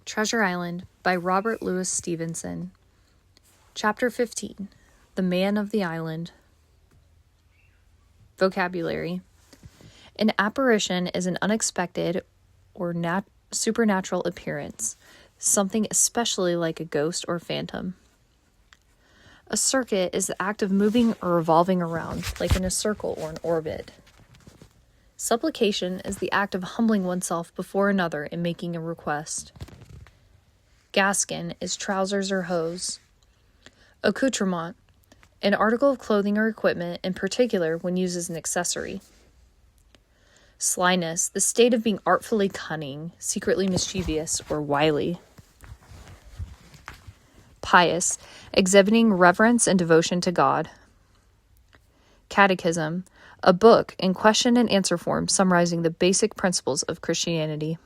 Treasure Island by Robert Louis Stevenson. Chapter 15. The Man of the Island. Vocabulary. An apparition is an unexpected or supernatural appearance, something especially like a ghost or phantom. A circuit is the act of moving or revolving around, like in a circle or an orbit. Supplication is the act of humbling oneself before another and making a request. Gaskin is trousers or hose. Accoutrement, an article of clothing or equipment, in particular when used as an accessory. Slyness, the state of being artfully cunning, secretly mischievous, or wily. Pious, exhibiting reverence and devotion to God. Catechism, a book in question and answer form summarizing the basic principles of Christianity.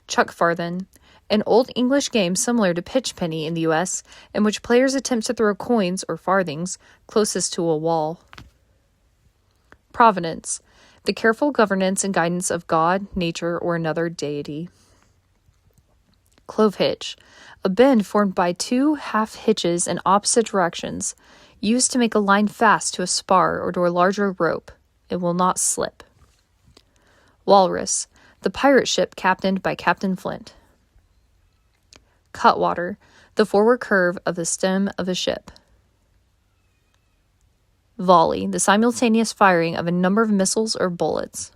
Chuck Farthing, an old English game similar to pitch penny in the U.S., in which players attempt to throw coins, or farthings, closest to a wall. Providence, the careful governance and guidance of God, nature, or another deity. Clove hitch, a bend formed by two half hitches in opposite directions, used to make a line fast to a spar or to a larger rope. It will not slip. Walrus, the pirate ship captained by Captain Flint. Cutwater, the forward curve of the stem of a ship. Volley, the simultaneous firing of a number of missiles or bullets.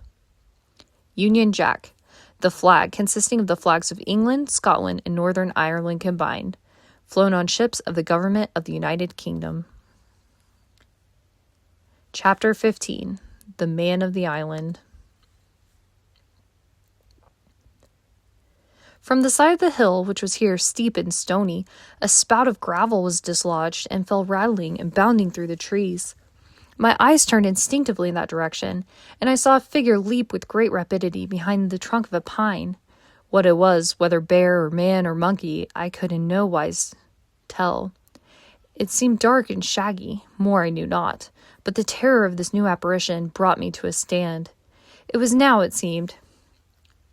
Union Jack, the flag consisting of the flags of England, Scotland, and Northern Ireland combined, flown on ships of the government of the United Kingdom. Chapter 15. The Man of the Island. From the side of the hill, which was here steep and stony, a spout of gravel was dislodged and fell rattling and bounding through the trees. My eyes turned instinctively in that direction, and I saw a figure leap with great rapidity behind the trunk of a pine. What it was, whether bear or man or monkey, I could in no wise tell. It seemed dark and shaggy, more I knew not, but the terror of this new apparition brought me to a stand. It was now, it seemed,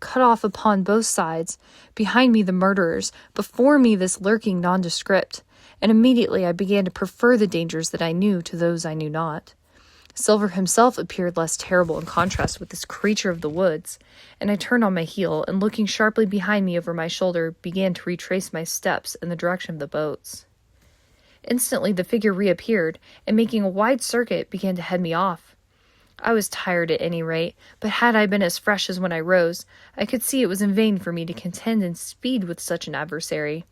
cut off upon both sides, behind me the murderers, before me this lurking nondescript, and immediately I began to prefer the dangers that I knew to those I knew not. Silver himself appeared less terrible in contrast with this creature of the woods, and I turned on my heel, and looking sharply behind me over my shoulder, began to retrace my steps in the direction of the boats. Instantly the figure reappeared, and making a wide circuit, began to head me off. I was tired at any rate, but had I been as fresh as when I rose, I could see it was in vain for me to contend in speed with such an adversary.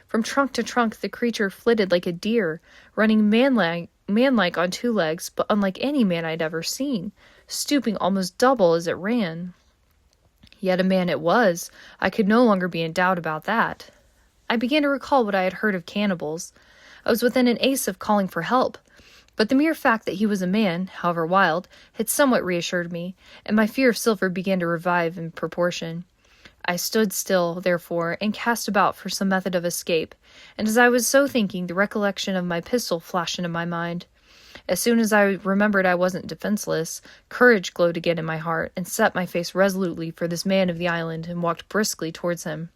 From trunk to trunk the creature flitted like a deer, running manlike on two legs, but unlike any man I'd ever seen, stooping almost double as it ran. Yet a man it was. I could no longer be in doubt about that. I began to recall what I had heard of cannibals. I was within an ace of calling for help, but the mere fact that he was a man, however wild, had somewhat reassured me, and my fear of Silver began to revive in proportion. I stood still, therefore, and cast about for some method of escape, and as I was so thinking, the recollection of my pistol flashed into my mind. As soon as I remembered I wasn't defenseless, courage glowed again in my heart, and set my face resolutely for this man of the island, and walked briskly towards him.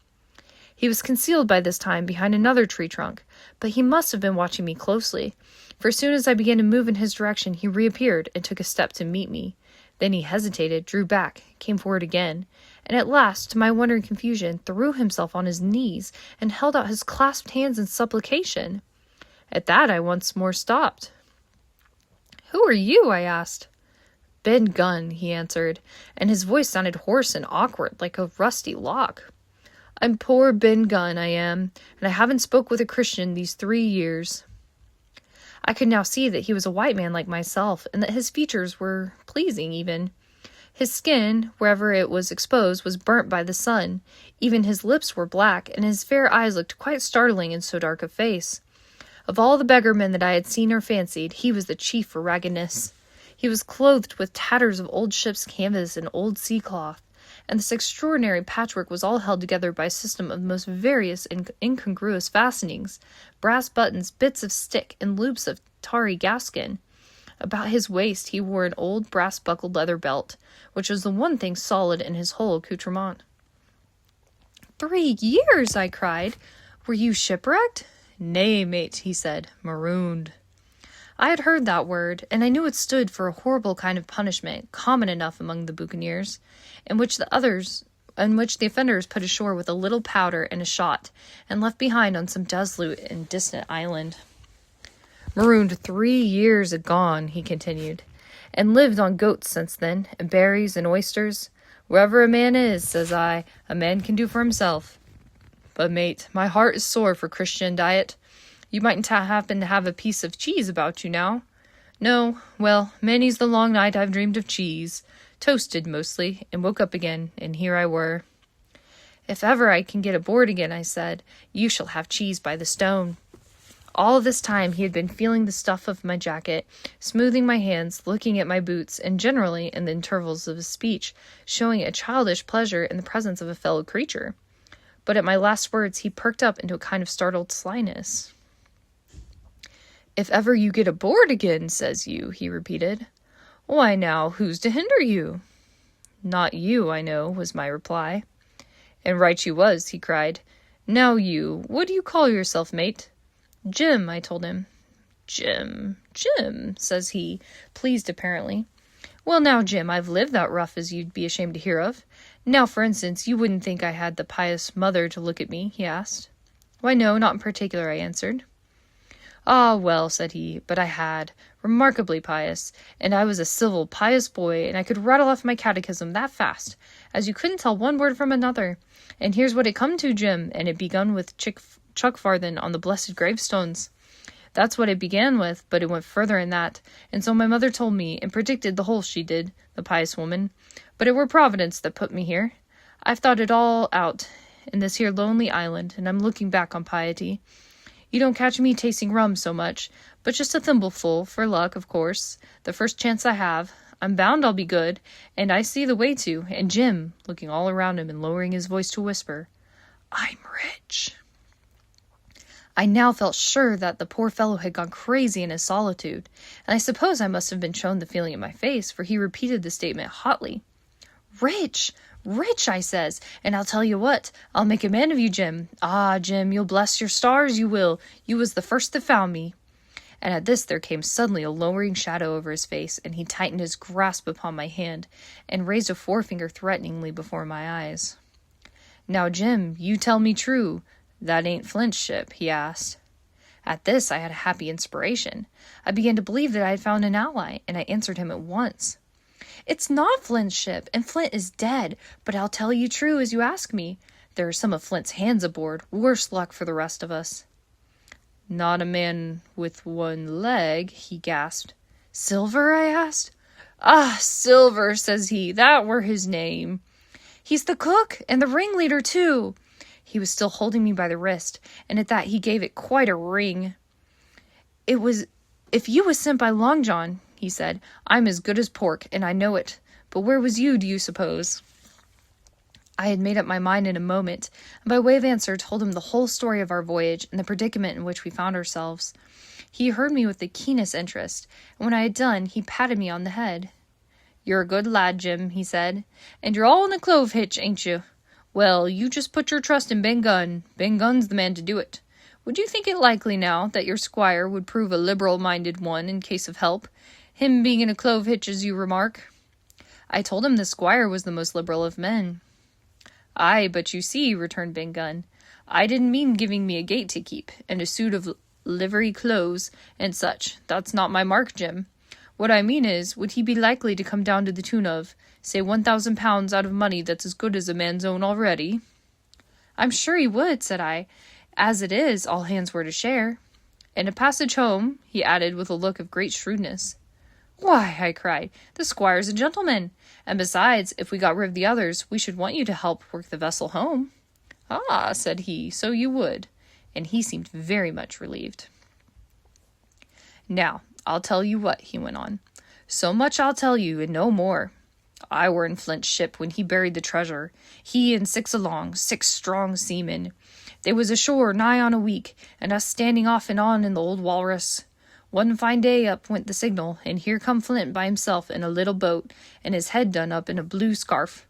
He was concealed by this time behind another tree trunk, but he must have been watching me closely, for as soon as I began to move in his direction, he reappeared and took a step to meet me. Then he hesitated, drew back, came forward again, and at last, to my wonder and confusion, threw himself on his knees and held out his clasped hands in supplication. At that I once more stopped. "Who are you?" I asked. "Ben Gunn," he answered, and his voice sounded hoarse and awkward, like a rusty lock. "I'm poor Ben Gunn, I am, and I haven't spoke with a Christian these 3 years." I could now see that he was a white man like myself, and that his features were pleasing even. His skin, wherever it was exposed, was burnt by the sun. Even his lips were black, and his fair eyes looked quite startling in so dark a face. Of all the beggarmen that I had seen or fancied, he was the chief for raggedness. He was clothed with tatters of old ship's canvas and old sea cloth, and this extraordinary patchwork was all held together by a system of most various and incongruous fastenings, brass buttons, bits of stick, and loops of tarry gaskin. About his waist he wore an old brass-buckled leather belt, which was the one thing solid in his whole accoutrement. 3 years, I cried. Were you shipwrecked? Nay, mate, he said, marooned. I had heard that word, and I knew it stood for a horrible kind of punishment, common enough among the buccaneers, in which the offenders put ashore with a little powder and a shot, and left behind on some desolate and distant island. Marooned 3 years agone, he continued, and lived on goats since then, and berries and oysters. Wherever a man is, says I, a man can do for himself. But, mate, my heart is sore for Christian diet. You mightn't happen to have a piece of cheese about you now. No, well, many's the long night I've dreamed of cheese, toasted mostly, and woke up again, and here I were. If ever I can get aboard again, I said, you shall have cheese by the stone. All this time he had been feeling the stuff of my jacket, smoothing my hands, looking at my boots, and generally, in the intervals of his speech, showing a childish pleasure in the presence of a fellow creature. But at my last words he perked up into a kind of startled slyness. If ever you get aboard again, says you, he repeated. Why now, who's to hinder you? Not you, I know, was my reply. And right you was, he cried. Now you, what do you call yourself, mate? Jim, I told him. Jim, says he, pleased apparently. Well now, Jim, I've lived that rough as you'd be ashamed to hear of. Now, for instance, you wouldn't think I had the pious mother to look at me, he asked. Why no, not in particular, I answered. Ah, well, said he, but I had, remarkably pious, and I was a civil, pious boy, and I could rattle off my catechism that fast, as you couldn't tell one word from another. And here's what it come to, Jim, and it begun with Chuck Farthen on the blessed gravestones. That's what it began with, but it went further than that, and so my mother told me, and predicted the whole she did, the pious woman. But it were Providence that put me here. I've thought it all out, in this here lonely island, and I'm looking back on piety. You don't catch me tasting rum so much, but just a thimbleful, for luck, of course, the first chance I have. I'm bound I'll be good, and I see the way to, and Jim, looking all around him and lowering his voice to a whisper, I'm rich. I now felt sure that the poor fellow had gone crazy in his solitude, and I suppose I must have been shown the feeling in my face, for he repeated the statement hotly. Rich, I says, and I'll tell you what, I'll make a man of you, Jim. Ah, Jim, you'll bless your stars, you will. You was the first that found me. And at this there came suddenly a lowering shadow over his face, and he tightened his grasp upon my hand, and raised a forefinger threateningly before my eyes. Now, Jim, you tell me true. That ain't Flint's ship, he asked. At this I had a happy inspiration. I began to believe that I had found an ally, and I answered him at once. It's not Flint's ship, and Flint is dead, but I'll tell you true as you ask me. There are some of Flint's hands aboard, worse luck for the rest of us. Not a man with one leg, he gasped. Silver, I asked. Ah, Silver, says he, that were his name. He's the cook, and the ringleader, too. He was still holding me by the wrist, and at that he gave it quite a wring. If you was sent by Long John, he said, I'm as good as pork, and I know it. But where was you, do you suppose? I had made up my mind in a moment, and by way of answer told him the whole story of our voyage and the predicament in which we found ourselves. He heard me with the keenest interest, and when I had done, he patted me on the head. You're a good lad, Jim, he said, and you're all in a clove hitch, ain't you? Well, you just put your trust in Ben Gunn. Ben Gunn's the man to do it. Would you think it likely now that your squire would prove a liberal-minded one in case of help, him being in a clove hitch as you remark? I told him the squire was the most liberal of men. Aye, but you see, returned Ben Gunn, I didn't mean giving me a gate to keep, and a suit of livery clothes, and such. That's not my mark, Jim. What I mean is, would he be likely to come down to the tune of, say, 1,000 pounds out of money that's as good as a man's own already? I'm sure he would, said I. As it is, all hands were to share. And a passage home, he added with a look of great shrewdness. Why, I cried, the squire's a gentleman, and besides, if we got rid of the others, we should want you to help work the vessel home. Ah, said he, so you would, and he seemed very much relieved. Now, I'll tell you what, he went on. So much I'll tell you, and no more. I were in Flint's ship when he buried the treasure, he and 6 strong seamen. They was ashore nigh on a week, and us standing off and on in the old walrus. One fine day up went the signal, and here come Flint by himself in a little boat, and his head done up in a blue scarf.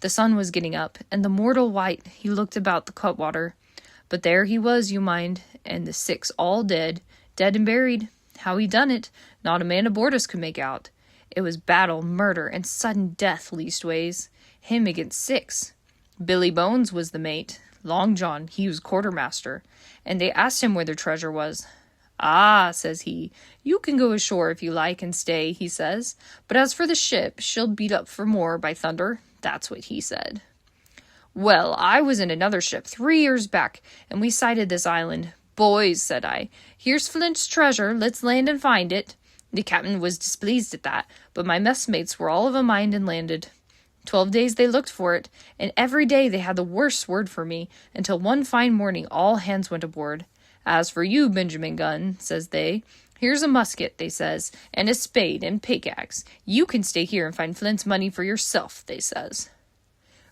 The sun was getting up, and the mortal white he looked about the cutwater. But there he was, you mind, and the 6 all dead and buried. How he done it, not a man aboard us could make out. It was battle, murder, and sudden death leastways. Him against 6. Billy Bones was the mate. Long John, he was quartermaster. And they asked him where their treasure was. Ah, says he, you can go ashore if you like and stay, he says. But as for the ship, she'll beat up for more, by thunder. That's what he said. Well, I was in another ship 3 years back, and we sighted this island. Boys, said I, here's Flint's treasure, let's land and find it. The captain was displeased at that, but my messmates were all of a mind and landed. 12 days they looked for it, and every day they had the worst word for me, until one fine morning all hands went aboard. As for you, Benjamin Gunn, says they, here's a musket, they says, and a spade and pickaxe. You can stay here and find Flint's money for yourself, they says.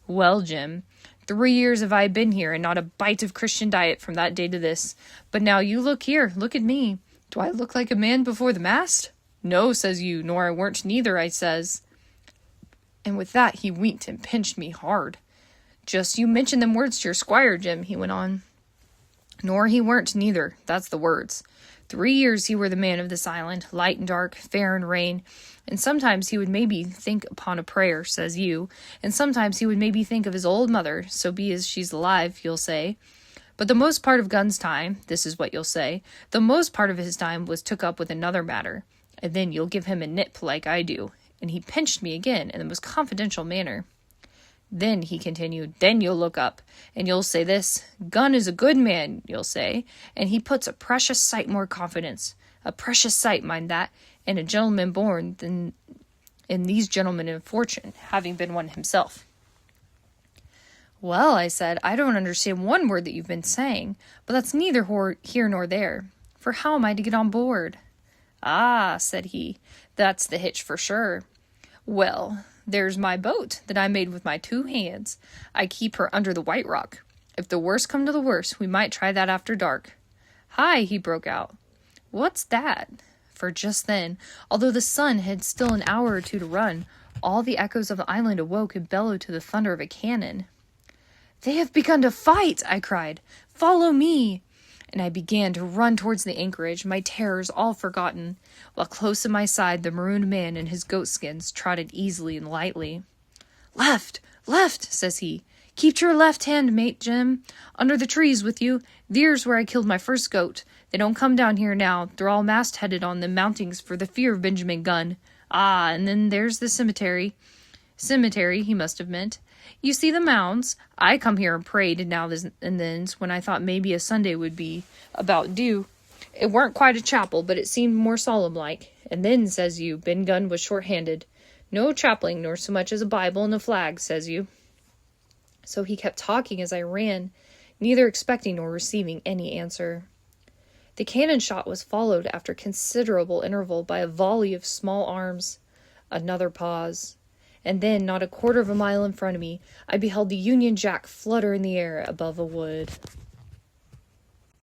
Well, Jim, 3 years have I been here, and not a bite of Christian diet from that day to this. But now you look here, look at me. Do I look like a man before the mast? No, says you, nor I weren't neither, I says. And with that he winked and pinched me hard. Just you mention them words to your squire, Jim, he went on. Nor he weren't neither, that's the words. 3 years he were the man of this island, light and dark, fair and rain, and sometimes he would maybe think upon a prayer, says you, and sometimes he would maybe think of his old mother, so be as she's alive, you'll say. But the most part of Gunn's time, this is what you'll say, the most part of his time was took up with another matter, and then you'll give him a nip like I do, and he pinched me again in the most confidential manner. Then, he continued, then you'll look up, and you'll say this, Gunn is a good man, you'll say, and he puts a precious sight more confidence, a precious sight, mind that, in a gentleman born than in these gentlemen in fortune, having been one himself. Well, I said, I don't understand one word that you've been saying, but that's neither here nor there, for how am I to get on board? Ah, said he, that's the hitch for sure. Well, there's my boat that I made with my 2 hands. I keep her under the White Rock. If the worst come to the worst, we might try that after dark. Hi, he broke out. What's that? For just then, although the sun had still an hour or 2 to run, all the echoes of the island awoke and bellowed to the thunder of a cannon. They have begun to fight, I cried. Follow me. And I began to run towards the anchorage, my terrors all forgotten, while close at my side the marooned man in his goatskins trotted easily and lightly. Left, says he. Keep to your left hand, mate Jim. Under the trees with you. There's where I killed my first goat. They don't come down here now. They're all mast-headed on the mountings for the fear of Benjamin Gunn. Ah, and then there's the cemetery. Cemetery, he must have meant. You see the mounds? I come here and prayed now and then when I thought maybe a Sunday would be about due. It weren't quite a chapel, but it seemed more solemn-like. And then, says you, Ben Gunn was short-handed. No chapeling, nor so much as a Bible and a flag, says you. So he kept talking as I ran, neither expecting nor receiving any answer. The cannon shot was followed after considerable interval by a volley of small arms. Another pause. And then, not a quarter of a mile in front of me, I beheld the Union Jack flutter in the air above a wood.